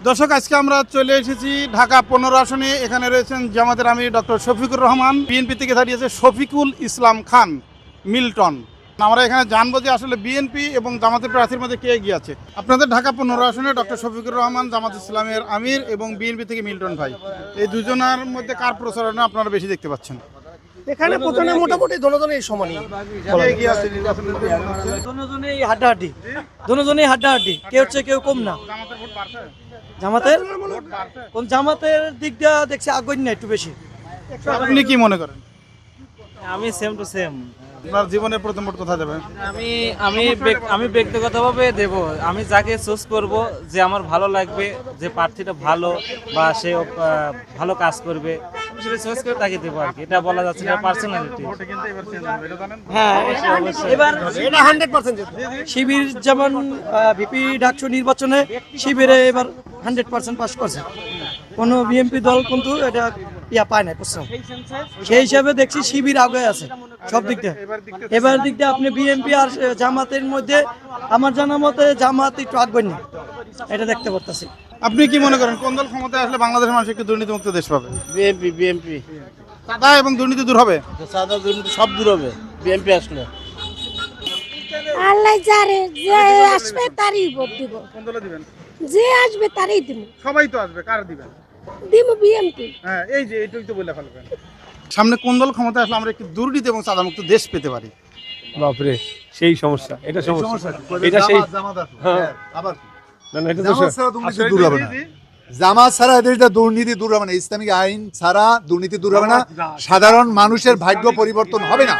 দর্শক, আজকে আমরা চলে এসেছি ঢাকা 15 আসনে। এখানে রয়েছেন জামাতের আমির ডক্টর শফিকুর রহমান, বিএনপি থেকে দাঁড়িয়েছে শফিকুল ইসলাম খান মিল্টন। আমরা এখানে জানবো যে আসলে বিএনপি এবং জামাতের প্রার্থীর মধ্যে কে এগিয়ে আছে। আপনাদের ঢাকা 15 আসনে ডক্টর শফিকুর রহমান জামাত ইসলামের আমির এবং বিএনপি থেকে মিল্টন ভাই, এই দুজনের মধ্যে কার প্রচারণা আপনারা বেশি দেখতে পাচ্ছেন? এখানে প্রথমে মোটামুটি দোনোজনেই সমানই এগিয়ে আছে দোনোজনেই হাড্ডাহাড্ডি, কেউ হচ্ছে কেউ কম না। জামাতের ভোট বাড়ছে? জামাতের দিক দিয়ে দেখছি আগ্রহ না একটু বেশি। আপনি কি মনে করেন? আমি সেম টু সেম। আপনার জীবনের প্রথম ভোট কোথায় যাবে? আমি ব্যক্তিগতভাবে দেব, আমি যাকে চুজ করব, যে আমার ভালো লাগবে, যে প্রার্থীটা ভালো বা সে ভালো কাজ করবে, সেটা চয়েস করে তাকে দেবো আর কি। এটা বলা যাচ্ছে না পার্সোনালিটি। হ্যাঁ, এবার এটা 100% শিবির যেমন ভিপি ডাকসু নির্বাচনে শিবিরে এবার 100% পাস করছে। কোনো বিএনপি দল কিন্তু এটা পায় না প্রশ্ন। সেই হিসাবে দেখছি শিবির আগে আছে সব দিক দিয়ে। এবার দিক দিয়ে আপনি বিএনপি আর জামাতের মধ্যে আমার জানা মতে জামাত একটু আগ্রহ নেই, এটা দেখতে পারতেছি। আপনি কি মনে করেন কোন দল ক্ষমতায় আসলে বাংলাদেশের মানুষ একটু দুর্নীতিমুক্ত দেশ পাবে? বিএনপি চাঁদা এবং দুর্নীতি দূর হবে? সাদা দুর্নীতি সব দূর হবে বিএনপি আসলে। আল্লাহ জানে, যে আসবে তারই ভোট দিব। কোন দলে দিবেন? যে আসবে তারই দিব। সবাই তো আসবে, কার দিবেন? দিব বিএনপি। হ্যাঁ, এই যে এইটুকুই তো বলে ফেলবেন। সামনে কোন দল ক্ষমতায় আসলে আমরা একটু দুর্নীতি এবং চাঁদামুক্ত দেশ পেতে পারি? বাপরে, সেই সমস্যা, এটা সমস্যা, এটা সেই হ্যাঁ আবার না না, এটা তো দুর্নীতি দূর হবে না। জামাত ছাড়া এদেরটা দুর্নীতি দূর হবে না, ইসলামিক আইন ছাড়া দুর্নীতি দূর হবে না, সাধারণ মানুষের ভাগ্য পরিবর্তন হবে না।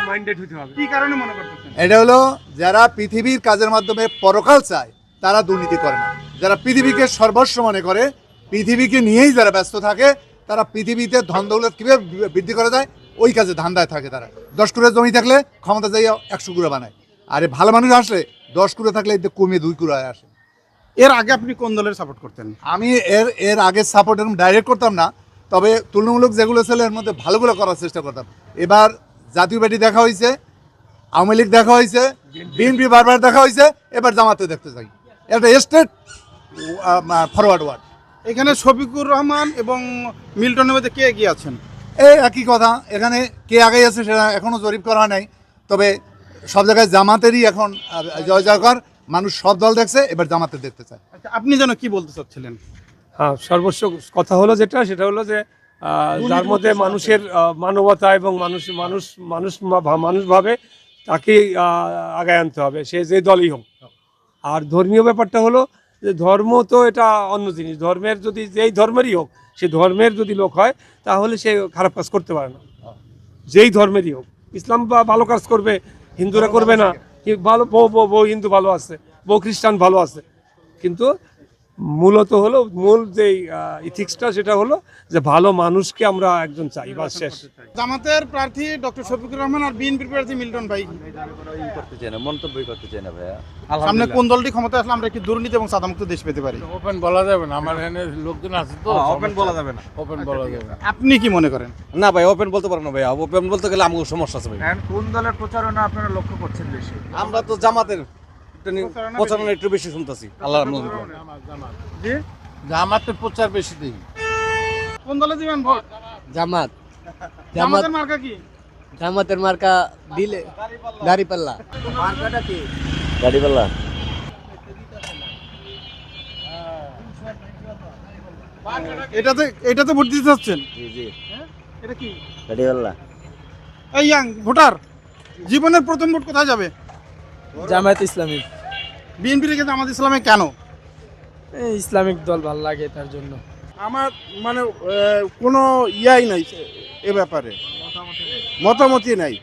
কি কারণে মনে করতেছেন? এটা হলো যারা পৃথিবীর কাজের মাধ্যমে পরকাল চায় তারা দুর্নীতি করে না। যারা পৃথিবীকে সর্বস্ব মনে করে, পৃথিবীকে নিয়েই যারা ব্যস্ত থাকে, তারা পৃথিবীতে ধন দৌলত কিভাবে বৃদ্ধি করা যায় ওই কাজে ধান্দায় থাকে। তারা 10 কুড়া জমি থাকলে ক্ষমতা যাই 100 কুড়া বানায়, আরে ভালো মানুষ আসলে 10 কুড়া থাকলে কমিয়ে 2 কুড়ায় আসে। এর আগে আপনি কোন দলের সাপোর্ট করতেন? আমি এর আগে সাপোর্ট এরকম ডাইরেক্ট করতাম না, তবে তুলনামূলক যেগুলো ছিল এর মধ্যে ভালোগুলো করার চেষ্টা করতাম। এবার জাতীয় পার্টি দেখা হয়েছে, আওয়ামী লীগ দেখা হয়েছে, বিএনপি বারবার দেখা হয়েছে, এবার জামাতে দেখতে চাই। এটা স্টেট ফরওয়ার্ড ওয়ার্ড। এখানে শফিকুর রহমান এবং মিল্টনের মধ্যে কে এগিয়ে আছেন? এই একই কথা, এখানে কে আগে আছে সেটা এখনো জরিপ করা হয় নাই, তবে সব জায়গায় জামাতেরই এখন জয় জয়কার। মানুষ সব দল দেখছে, এবার জামাতে দেখতে চায়। আচ্ছা, আপনি যেন কি বলতে চাচ্ছিলেন? হ্যাঁ, সর্বস্ব কথা হলো সেটা হলো যে যার মধ্যে মানুষের মানবতা এবং মানুষ ভাবে তাকে আগায় আনতে হবে, সে যে দলই হোক। আর ধর্মীয় ব্যাপারটা হলো যে ধর্ম তো এটা অন্য জিনিস, ধর্মের যদি যেই ধর্মেরই হোক, সে ধর্মের যদি লোক হয় তাহলে সে খারাপ কাজ করতে পারে না, যেই ধর্মেরই হোক। ইসলাম বা ভালো কাজ করবে, হিন্দুরা করবে না। ভালো বউ হিন্দু ভালো আছে, বউ খ্রিস্টান ভালো আছে, কিন্তু মূলত হলো মূল যে ইথিক্সটা সেটা হলো যে ভালো মানুষকে আমরা একজন চাই, বাস শেষ। জামাতের প্রার্থী ডক্টর শফিকুর রহমান আর বিএনপির প্রার্থী মিল্টন ভাই, মন্তব্যই করতে চাই না ভাইয়া। সামনে কোন দলটি ক্ষমতায় আসলে আমরা একটি দুর্নীতি এবং চাঁদামুক্ত দেশ পেতে পারি? ওপেন বলা যাবে না, আমার এখানে লোকজন আছে তো। ওপেন বলা যাবে না। ওপেন বলা যাবে না। আপনি কি মনে করেন? না ভাই, ওপেন বলতে পারবো না ভাইয়া। ওপেন বলতে গেলে আমাকে সমস্যা আছে ভাই। কোন দলের প্রচারণা আপনারা লক্ষ্য করছেন বেশি? আমরা তো জামাতের প্রচারণা একটু বেশি শুনতেছি। আল্লাহ জি, জামাতের প্রচার বেশি দিই। কোন দলে দিবেন ভোট? জামাত জামাতের মার্কা কি? জামাতের মার্কা দিলে দাড়িপাল্লা। মার্কাটা কি? গাড়িওয়ালা। এটাতে ভোট দিতে চাচ্ছেন? জি জি, এটা কি? গাড়িওয়ালা। এই ইয়াং ভোটার, জীবনের প্রথম ভোট কোথায় যাবে? জামায়াত ইসলামী। বিএনপি থেকে জামাত ইসলামে কেন? ইসলামিক দল ভালো লাগে তার জন্য। আমার মানে কোনো ইয়াই নাই এ ব্যাপারে, মতামতই নাই।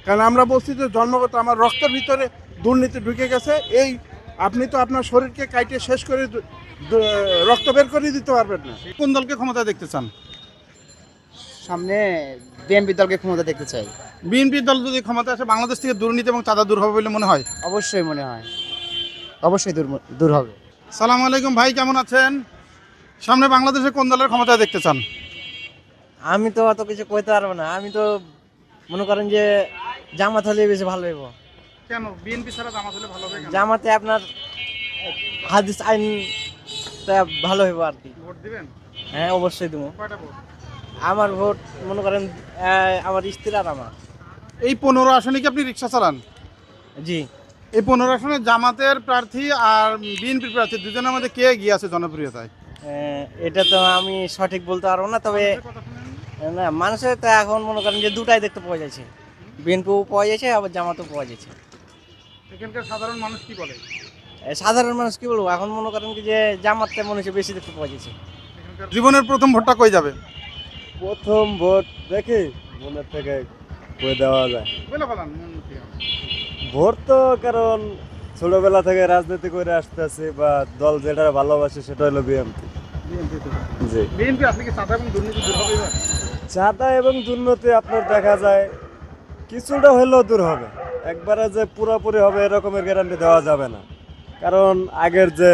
কারণ আমরা বলছি যে জন্মগত আমার রক্তের ভিতরে দুর্নীতি ঢুকে গেছে। এই আপনি তো আপনার শরীরকে কাইটে শেষ করে রক্ত বের করে দিতে পারবেন না। কোন দলকে ক্ষমতা দেখতে চান? সামনে বিএনপি দলকে ক্ষমতা দেখতে চাই। বিএনপি দল যদি ক্ষমতা আসে বাংলাদেশ থেকে দুর্নীতি এবং চাঁদা দূর হবে বলে মনে হয়? অবশ্যই মনে হয়, অবশ্যই দূর হবে। সালাম আলাইকুম ভাই, কেমন আছেন? সামনে বাংলাদেশে কোন দলের ক্ষমতায় দেখতে চান? আমি তো অত কিছু কইতে পারবো না। আমি তো মনে করেন যে জামাত হলে বেশি ভালো হইব। কেন বিএনপি ছাড়া জামাত হলে ভালো হবে কেন? জামাতে আপনার হাদিস আইন একটা ভালো হইব আর কি। ভোট দিবেন? হ্যাঁ অবশ্যই দেবো। কয়টা ভোট? আমার ভোট মনে করেন আমার স্ত্রী আর আমার। এই 15 আসনে কি আপনি রিক্সা চালান? জি। এই 15 আসনে জামাতের প্রার্থী আর বিএনপির প্রার্থী দুজনের মধ্যে কে এগিয়ে আছে জনপ্রিয়তায়? এটা তো আমি সঠিক বলতে পারবো না, তবে না মানুষের তো এখন মনে করেন যে দুটাই দেখতে পাওয়া যাচ্ছে, বিএনপিও পাওয়া যাচ্ছে আবার জামাতও পাওয়া যাচ্ছে। এখানকার সাধারণ মানুষ কি বলে? সাধারণ মানুষ কি বলবো, এখন মনে করেন কি যে জামাতটা মনে হচ্ছে বেশি দেখতে পাওয়া যাচ্ছে। জীবনের প্রথম ভোটটা কই যাবে? প্রথম ভোট দেখি মনের থেকে করে দেওয়া যায়। বলে বলেন মন থেকে। ভোট তো কারণ ছোটবেলা থেকে রাজনীতি করে আসতেছি বা দল যেটা ভালোবাসে সেটা হলো বিএনপি। জি। বিএনপি আপনি কি চাঁদা এবং দুর্নীতি দূর হবে এবার? চাঁদা এবং দুর্নীতি আপনার দেখা যায় কিছুটা হলেও দূর হবে, একবারে যে পুরোপুরি হবে এরকমের গ্যারান্টি দেওয়া যাবে না, কারণ আগের যে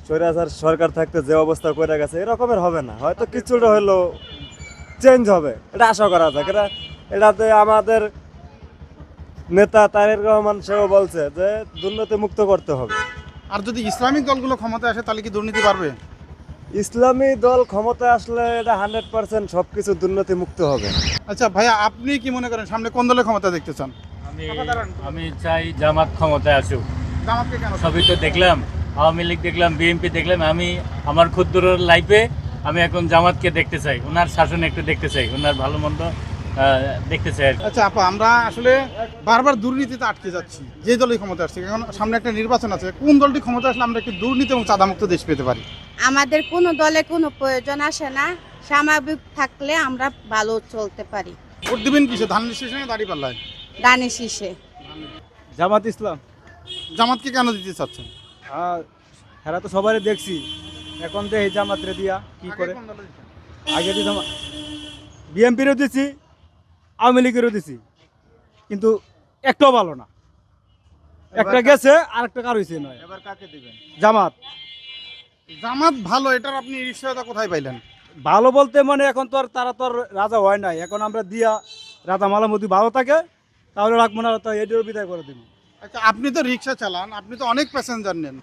স্বৈরাচার সরকার থাকতে যে অবস্থা করে গেছে এরকমের হবে না, হয়তো কিছুটা হলেও চেঞ্জ হবে, এটা আশা করা যায়। এটাতে আমাদের নেতা তারেক রহমান সেও বলছে যে দুর্নীতি মুক্ত করতে হবে। আর যদি ইসলামিক দলগুলো ক্ষমতায় আসে তাহলে কি দুর্নীতি বাড়বে? ইসলামী দল ক্ষমতায় আসলে এটা 100% সবকিছু দুর্নীতি মুক্ত হবে। আচ্ছা ভাইয়া, আপনি কি মনে করেন সামনে কোন দলের ক্ষমতা দেখতে চান? আমি চাই জামাত ক্ষমতায় আসুক। জামাতকে কেন? সবই তো দেখলাম, আওয়ামী লীগ দেখলাম, বিএনপি দেখলাম, আমি আমার ক্ষুদ্র লাইফে আমি এখন জামাতকে দেখতে চাই, ওনার শাসন একটু দেখতে চাই, ওনার ভালো মন্দ দেখতে চাই আর কি। আচ্ছা আপা, আমরা আসলে বারবার দুর্নীতিতে আটকে যাচ্ছি, যে দলই ক্ষমতা আসছে। এখন সামনে একটা নির্বাচন আছে, কোন দলটি ক্ষমতা আসলে আমরা একটি দুর্নীতি এবং চাঁদামুক্ত দেশ পেতে পারি? আমাদের কোনো দলে কোনো প্রয়োজন আসে না, স্বাভাবিক থাকলে আমরা ভালো চলতে পারি। ভোট দিবেন কিসে, ধান স্টেশনে না দাঁড়িপাল্লায়? দানে শীষে। জামাত ইসলাম জামাতকে কেন দিতে চাচ্ছেন? হেরা তো সবাই দেখছি, এখন তো এই জামাতরে দিয়া কি করে। আগে দিতাম বিএনপিরও দিছি, আওয়ামী লীগেরও দিছি, কিন্তু একটাও ভালো না, একটা গেছে আর একটা কার হয়েছে নয়। এবার কাকে দিবেন? জামাত জামাত ভালো, এটার আপনি নিশ্চয়তা কোথায় পাইলেন? ভালো বলতে মানে এখন তো আর তারা তো আর রাজা হয় নাই, এখন আমরা দিয়া রাজা মালামতি ভালো থাকে তাহলে রাখবো না, তো এটারও বিদায় করে দিব। আচ্ছা, আপনি তো রিক্সা চালান, আপনি তো অনেক প্যাসেঞ্জার নেন।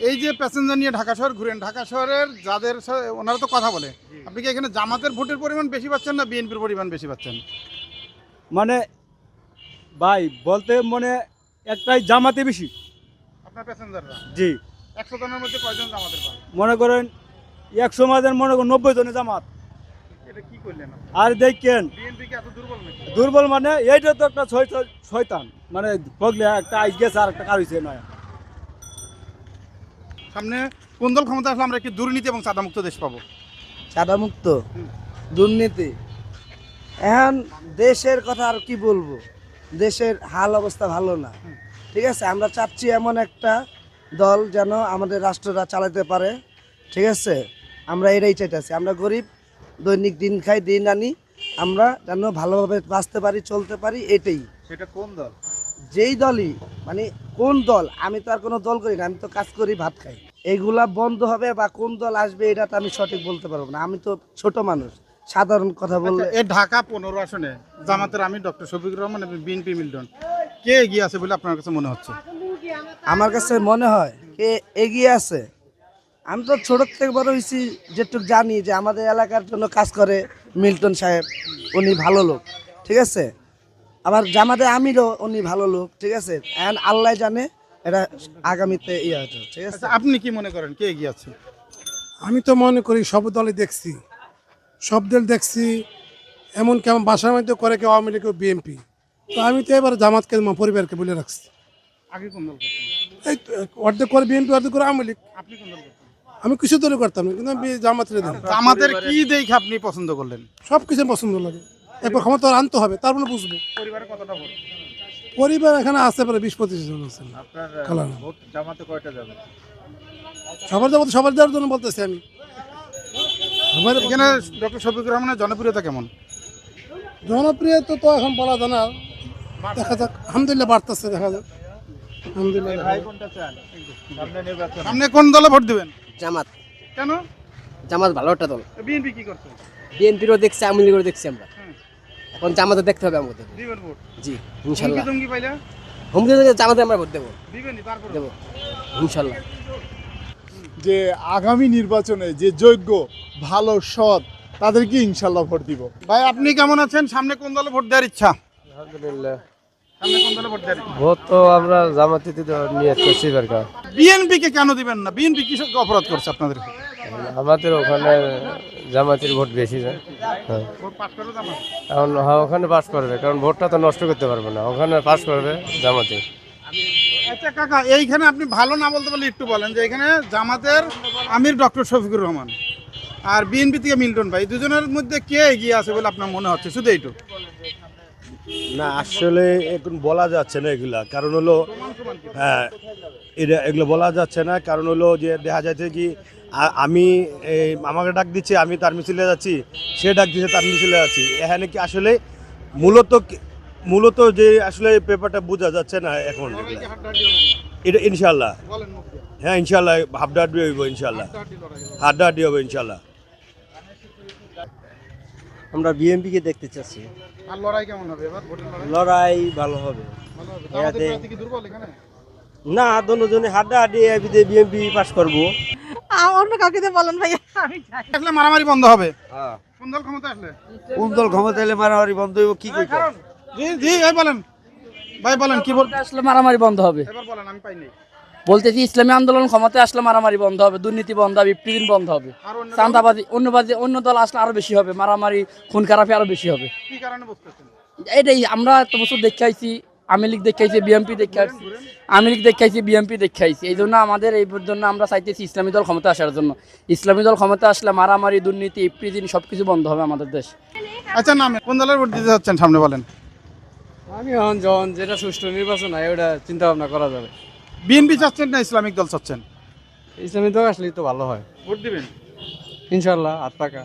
এই যে প্যাসেঞ্জার নিয়ে ঢাকা শহর ঘুরেন, ঢাকা শহরের যাদের ওনারা তো কথা বলে, আপনি কি এখানে জামাতের ভোটের পরিমাণ বেশি পাচ্ছেন না বিএনপির পরিমাণ বেশি পাচ্ছেন? মানে ভাই বলতে মানে একটাই জামাতে বেশি। আপনার প্যাসেঞ্জাররা জি, 100 জনের মধ্যে কয়জন জামাতের পান? মনে করেন 100 মাঝের মনে করেন 90 জনে জামাত। এটা কি করলেন? আর দেখেন বিএনপি কি এত দুর্বল নাকি? দুর্বল মানে এইটা তো একটা শয়তান, মানে পগলে একটা আইস গেছে আর একটা কার হয়েছে নয়। সামনে কোন দল ক্ষমতা আসলে আমরা একটি দুর্নীতি এবং চাঁদামুক্ত দেশ পাবো? চাঁদামুক্ত, দুর্নীতি, এখন দেশের কথা আর কি বলবো, দেশের হাল অবস্থা ভালো না। ঠিক আছে, আমরা চাচ্ছি এমন একটা দল যেন আমাদের রাষ্ট্রটা চালাতে পারে। ঠিক আছে, আমরা এটাই চাইতেছি। আমরা গরিব, দৈনিক দিন খাই দিন আনি, আমরা যেন ভালোভাবে বাঁচতে পারি, চলতে পারি, এটাই। সেটা কোন দল? যেই দলই, মানে কোন দল, আমি তো আর কোনো দল করি না, আমি তো কাজ করি, ভাত খাই। এইগুলা বন্ধ হবে বা কোন দল আসবে এটা তো আমি সঠিক বলতে পারবো না, আমি তো ছোট মানুষ, সাধারণ কথা বললে। এই ঢাকা 15 আসনে জামাতের আমি ডক্টর শফিকুর রহমান এবং বিএনপি মিল্টন, কে এগিয়ে আছে বলে আপনার কাছে মনে হচ্ছে? আমার কাছে মনে হয় কে এগিয়ে আছে, আমি তো ছোট থেকে বড় হয়েছি, যেটুকু জানি যে আমাদের এলাকার জন্য কাজ করে মিল্টন সাহেব, উনি ভালো লোক। ঠিক আছে, আবার জামাতে আমিরও উনি ভালো লোক। ঠিক আছে, এখন আল্লাহ জানে এটা আগামীতে ইয়ে হতো। ঠিক আছে, আচ্ছা, আপনি কি মনে করেন কে এগিয়ে আছে? আমি তো মনে করি সব দলই দেখছি, সব দল দেখছি, এমন কেমন বাসার মধ্যে করে কেউ আওয়ামী লীগ কেউ বিএনপি, তো আমি তো এবার জামাতকে আমার পরিবারকে বলে রাখছি। আগে কোন দল করতেন? এই তো অর্ধেক করে বিএনপি অর্ধেক করে আওয়ামী লীগ। আপনি কোন দল করতেন? আমি কিছু দলই করতাম না, কিন্তু আমি জামাতের দিন জামাতের কি দেখে আপনি পছন্দ করলেন? সব কিছু পছন্দ লাগে, একবার ক্ষমতা আনতে হবে তারপরে বুঝবো। পরিবারে কতটা ভোট? পরিবার এখানে আসতে পারে 20-25 জন আছে। ভোট জামাতে কয়টা যাবে? সবার যাবো, সবার যাওয়ার জন্য বলতেছি আমি। এখানে ডক্টর শফিকুর রহমানের জনপ্রিয়তা কেমন? জনপ্রিয় তো এখন বলা যায় না, দেখা যাক, আলহামদুলিল্লাহ বাড়তেছে, দেখা যাক আলহামদুলিল্লাহ। সামনে কোন দলে ভোট দিবেন? জামাত। কেন? জামাত ভালো একটা দল, বিএনপি কি করছে? বিএনপিরও দেখছি, আওয়ামী লীগেরও দেখছি আমরা, এখন জামাতে দেখতে হবে আমাদের। দিবেন ভোট? জি ইনশাল্লাহ। হুমকি পাইলে হুমকি জামাতে আমরা ভোট দেবো, দিবেনই, তারপর দেবো ইনশাল্লাহ। যে আগামী নির্বাচনে যে যোগ্য ভালো সৎ তাদেরকে ইনশাল্লাহ ভোট দিব। ভাই আপনি কেমন আছেন? সামনে কোন দলে ভোট দেওয়ার ইচ্ছা? আলহামদুলিল্লাহ, সামনে কোন দলে ভোট দেওয়ার ইচ্ছা? ভোট তো আমরা জামাতিতে নিয়ে করছি দরকার। বিএনপি কে কেন দিবেন না? বিএনপি কি অপরাধ করছে আপনাদের? আমাদের ওখানে জামাতির ভোট বেশি না, ভোট পাস করবে জামাত? কারণ ওখানে পাস করবে, কারণ ভোটটা তো নষ্ট করতে পারবে না, ওখানে পাস করবে জামাতি। আচ্ছা কাকা, এইখানে আপনি ভালো না বলতে পারলে একটু বলেন যে এখানে জামাতের আমির ডক্টর শফিকুর রহমান আর বিএনপি থেকে মিল্টন ভাই, দুজনের মধ্যে কে এগিয়ে আছে বলে আপনার মনে হচ্ছে? শুধু এইটু। না, আসলে এখন বলা যাচ্ছে না এগুলা, কারণ হলো হ্যাঁ এগুলো বলা যাচ্ছে না, কারণ হলো যে দেখা যাচ্ছে কি আমি আমাকে ডাক দিচ্ছে, আমি তার মিছিলে যাচ্ছি, সে ডাক দিচ্ছে তার মিছিলে যাচ্ছি। এখানে কি আসলে মূলত যে আসলে পেপারটা বোঝা যাচ্ছে না এখন এটা। ইনশাল্লাহ, হ্যাঁ ইনশাল্লাহ হাড্ডাহাড্ডি হইব, ইনশাল্লাহ হাড্ডাহাড্ডি হবে ইনশাল্লাহ। আমরা বিএনপিকে দেখতে চাচ্ছি। আর লড়াই কেমন হবে এবার? ভোটের লড়াই লড়াই ভালো হবে। ভালো হবে। জামাতের প্রার্থী কি দুর্বল এখানে? না, দুজনে হাড্ডাহাড্ডি বিএনপি পাস করবো। অন্য কাউকে বলেন ভাই। আসলে মারামারি বন্ধ হবে। কোন দল ক্ষমতা আসলে? কোন দল ক্ষমতা এলে মারামারি বন্ধ হইব কি কইতে? জি জি ভাই বলেন, ভাই বলেন কি বল? আসলে মারামারি বন্ধ হবে। এবার বলেন, আমি পাইনি। বলতেছি ইসলামী আন্দোলন ক্ষমতায় আসলে মারামারি বন্ধ হবে, দুর্নীতি বন্ধ হবে, প্রিজন বন্ধ হবে, আর অন্য চাঁদাবাজি অন্য দল আসলে আরো বেশি হবে, মারামারি খুন খারাপি আরো বেশি হবে। কি কারণে বুঝতেছেন? এটাই আমরা এত বছর দেখাইছি, আওয়ামী লীগ দেখাইছি, বিএনপি দেখাইছি, আওয়ামী লীগ দেখাইছি, বিএনপি দেখাইছি। এই জন্য আমাদের এই জন্য আমরা চাইতেছি ইসলামী দল ক্ষমতা আসার জন্য। ইসলামী দল ক্ষমতা আসলে মারামারি, দুর্নীতি, প্রিজন সবকিছু বন্ধ হবে আমাদের দেশ। আচ্ছা নামে কোন দলের ভোট দিতে যাচ্ছেন সামনে বলেন? আমি এখন যখন যেটা সুষ্ঠু নির্বাচন হয় ওটা চিন্তা ভাবনা করা যাবে। বিএনপি চাচ্ছেন না ইসলামিক দল চাচ্ছেন? ইসলামী দল আসলেই তো ভালো হয়, ভোট দিবেন ইনশাল্লাহ। 8 টাকা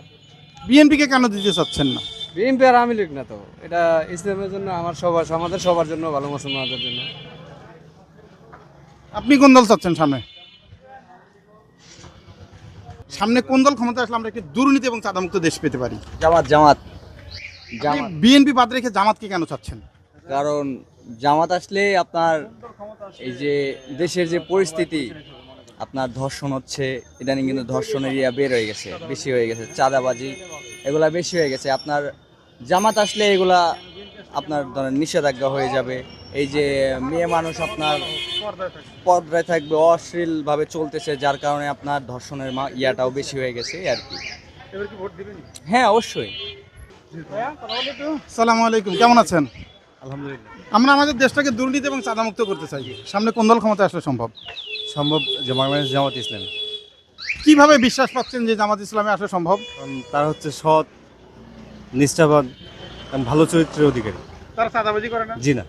বিএনপি কে কেন দিতে চাচ্ছেন না? বিএনপি আর আওয়ামী লীগ না তো, এটা ইসলামের জন্য, আমাদের সবার জন্য ভালো, মুসলমানদের জন্য। আপনি কোন দল চাচ্ছেন সামনে? সামনে কোন দল ক্ষমতা আসলে আমরা একটি দুর্নীতি এবং চাঁদামুক্ত দেশ পেতে পারি? জামাত। বিএনপি বাদ রেখে জামাতকে কেন চাচ্ছেন? কারণ জামাত আসলে আপনার এই যে দেশের যে পরিস্থিতি, আপনার ধর্ষণ হচ্ছে, ইদানিং কিন্তু ধর্ষণের বের হয়ে গেছে, বেশি হয়ে গেছে, চাঁদাবাজি এগুলা বেশি হয়ে গেছে। আপনার জামাত আসলে এগুলা আপনার ধরেন নিষেধাজ্ঞা হয়ে যাবে। এই যে মেয়ে মানুষ আপনার পর্দায় থাকবে, অশ্লীলভাবে চলতেছে, যার কারণে আপনার ধর্ষণের ইয়াটাও বেশি হয়ে গেছে আর কি। হ্যাঁ অবশ্যই। আসসালামু আলাইকুম, কেমন আছেন? আলহামদুলিল্লাহ, আমরা আমাদের দেশটাকে দুর্নীতি এবং চাঁদামুক্ত করতে চাই, সামনে কোন দল ক্ষমতা আসলে সম্ভব? সম্ভব জামাত ইসলাম। কিভাবে বিশ্বাস পাচ্ছেন যে জামাত ইসলামে আসলে সম্ভব? তারা হচ্ছে সৎ, নিষ্ঠাবান এবং ভালো চরিত্রের অধিকারী। তারা চাঁদাবাজি করে না? জি না,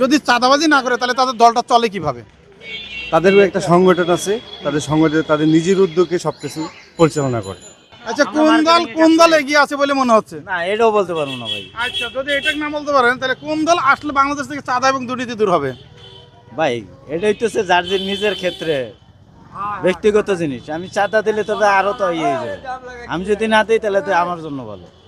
যদি চাঁদাবাজি না করে তাহলে তাদের দলটা চলে কিভাবে? তাদেরও একটা সংগঠন আছে, তাদের সংগঠনে তাদের নিজের উদ্যোগে সবকিছু পরিচালনা করে। আচ্ছা কোন দল এগিয়ে আছে বলে মনে হচ্ছে? না, এটাও বলতে পারবো না ভাই। আচ্ছা যদি এটা না বলতে পারেন তাহলে কোন দল আসলে বাংলাদেশ থেকে চাঁদা এবং দুর্নীতি দূর হবে? ভাই এটা হইতেছে যার যে নিজের ক্ষেত্রে ব্যক্তিগত জিনিস। আমি চাঁদা দিলে তো আরো তো ইয়ে হয়ে যাবে, আমি যদি না দিই তাহলে তো আমার জন্য ভালো।